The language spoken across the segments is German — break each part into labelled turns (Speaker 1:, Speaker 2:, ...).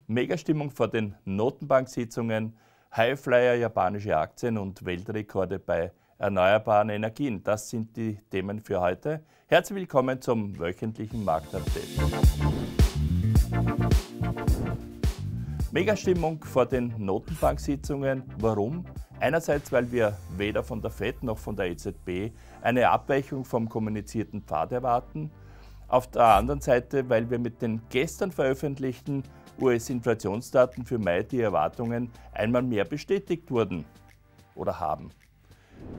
Speaker 1: Megastimmung vor den Notenbanksitzungen, Highflyer japanische Aktien und Weltrekorde bei erneuerbaren Energien. Das sind die Themen für heute. Herzlich willkommen zum wöchentlichen Marktupdate. Megastimmung vor den Notenbanksitzungen. Warum? Einerseits, weil wir weder von der FED noch von der EZB eine Abweichung vom kommunizierten Pfad erwarten. Auf der anderen Seite, weil wir mit den gestern veröffentlichten US-Inflationsdaten für Mai die Erwartungen einmal mehr bestätigt wurden oder haben.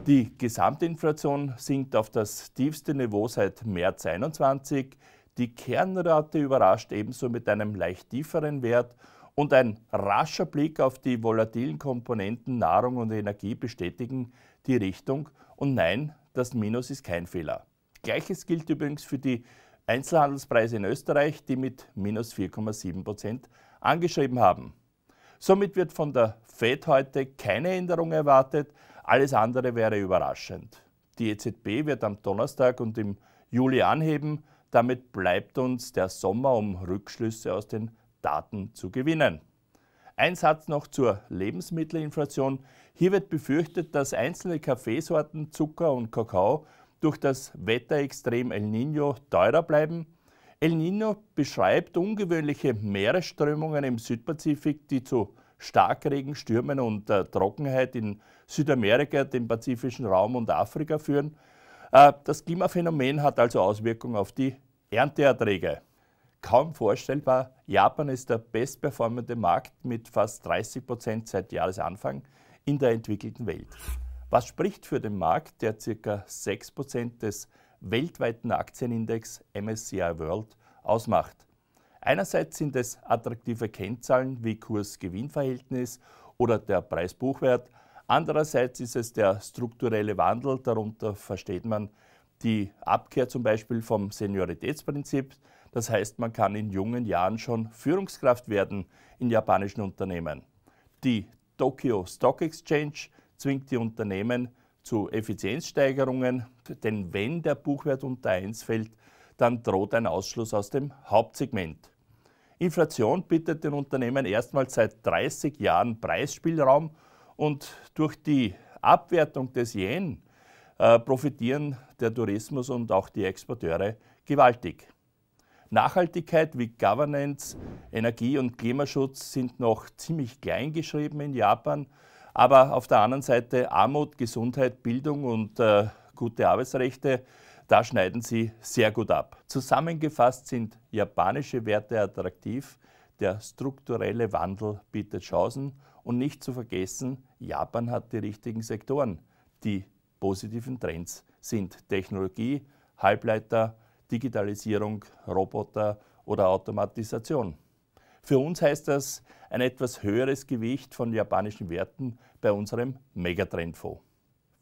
Speaker 1: Die Gesamtinflation sinkt auf das tiefste Niveau seit März 2021. Die Kernrate überrascht ebenso mit einem leicht tieferen Wert und ein rascher Blick auf die volatilen Komponenten Nahrung und Energie bestätigen die Richtung. Und nein, das Minus ist kein Fehler. Gleiches gilt übrigens für die Einzelhandelspreise in Österreich, die mit minus 4,7% angeschrieben haben. Somit wird von der FED heute keine Änderung erwartet, alles andere wäre überraschend. Die EZB wird am Donnerstag und im Juli anheben, damit bleibt uns der Sommer, um Rückschlüsse aus den Daten zu gewinnen. Ein Satz noch zur Lebensmittelinflation. Hier wird befürchtet, dass einzelne Kaffeesorten, Zucker und Kakao durch das Wetterextrem El Niño teurer bleiben. El Niño beschreibt ungewöhnliche Meeresströmungen im Südpazifik, die zu Starkregen, Stürmen und Trockenheit in Südamerika, dem pazifischen Raum und Afrika führen. Das Klimaphänomen hat also Auswirkungen auf die Ernteerträge. Kaum vorstellbar, Japan ist der bestperformende Markt mit fast 30% seit Jahresanfang in der entwickelten Welt. Was spricht für den Markt, der ca. 6% des weltweiten Aktienindex MSCI World ausmacht? Einerseits sind es attraktive Kennzahlen wie Kurs-Gewinn-Verhältnis oder der Preis-Buchwert. Andererseits ist es der strukturelle Wandel, darunter versteht man die Abkehr zum Beispiel vom Senioritätsprinzip. Das heißt, man kann in jungen Jahren schon Führungskraft werden in japanischen Unternehmen. Die Tokyo Stock Exchange zwingt die Unternehmen zu Effizienzsteigerungen, denn wenn der Buchwert unter 1 fällt, dann droht ein Ausschluss aus dem Hauptsegment. Inflation bietet den Unternehmen erstmals seit 30 Jahren Preisspielraum und durch die Abwertung des Yen profitieren der Tourismus und auch die Exporteure gewaltig. Nachhaltigkeit wie Governance, Energie- und Klimaschutz sind noch ziemlich klein geschrieben in Japan. Aber auf der anderen Seite Armut, Gesundheit, Bildung und gute Arbeitsrechte, da schneiden sie sehr gut ab. Zusammengefasst sind japanische Werte attraktiv, der strukturelle Wandel bietet Chancen und nicht zu vergessen, Japan hat die richtigen Sektoren. Die positiven Trends sind Technologie, Halbleiter, Digitalisierung, Roboter oder Automatisation. Für uns heißt das ein etwas höheres Gewicht von japanischen Werten bei unserem Megatrendfonds.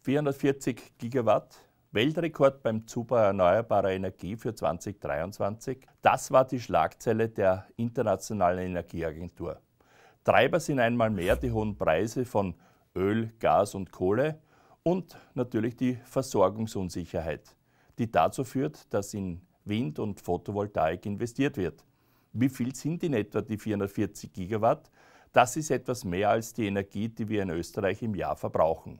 Speaker 1: 440 Gigawatt, Weltrekord beim Zubau erneuerbarer Energie für 2023. Das war die Schlagzeile der Internationalen Energieagentur. Treiber sind einmal mehr die hohen Preise von Öl, Gas und Kohle und natürlich die Versorgungsunsicherheit, die dazu führt, dass in Wind- und Photovoltaik investiert wird. Wie viel sind in etwa die 440 Gigawatt? Das ist etwas mehr als die Energie, die wir in Österreich im Jahr verbrauchen.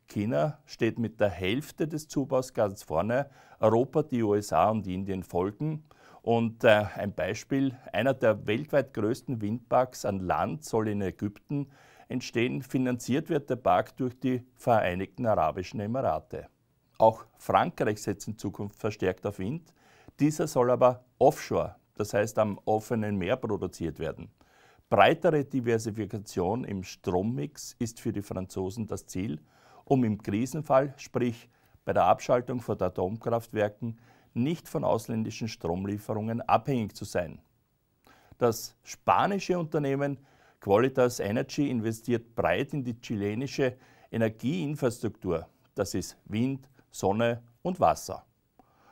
Speaker 1: China steht mit der Hälfte des Zubaus ganz vorne, Europa, die USA und Indien folgen. Und ein Beispiel, einer der weltweit größten Windparks an Land soll in Ägypten entstehen. Finanziert wird der Park durch die Vereinigten Arabischen Emirate. Auch Frankreich setzt in Zukunft verstärkt auf Wind. Dieser soll aber offshore, das heißt am offenen Meer, produziert werden. Breitere Diversifikation im Strommix ist für die Franzosen das Ziel, um im Krisenfall, sprich bei der Abschaltung von Atomkraftwerken, nicht von ausländischen Stromlieferungen abhängig zu sein. Das spanische Unternehmen Qualitas Energy investiert breit in die chilenische Energieinfrastruktur. Das ist Wind, Sonne und Wasser.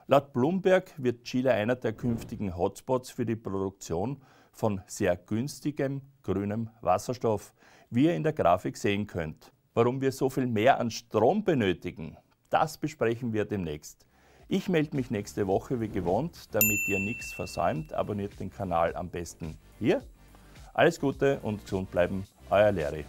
Speaker 1: Laut Bloomberg wird Chile einer der künftigen Hotspots für die Produktion von sehr günstigem grünem Wasserstoff, wie ihr in der Grafik sehen könnt. Warum wir so viel mehr an Strom benötigen, das besprechen wir demnächst. Ich melde mich nächste Woche wie gewohnt, damit ihr nichts versäumt. Abonniert den Kanal am besten hier Alles Gute und gesund bleiben, euer Larry.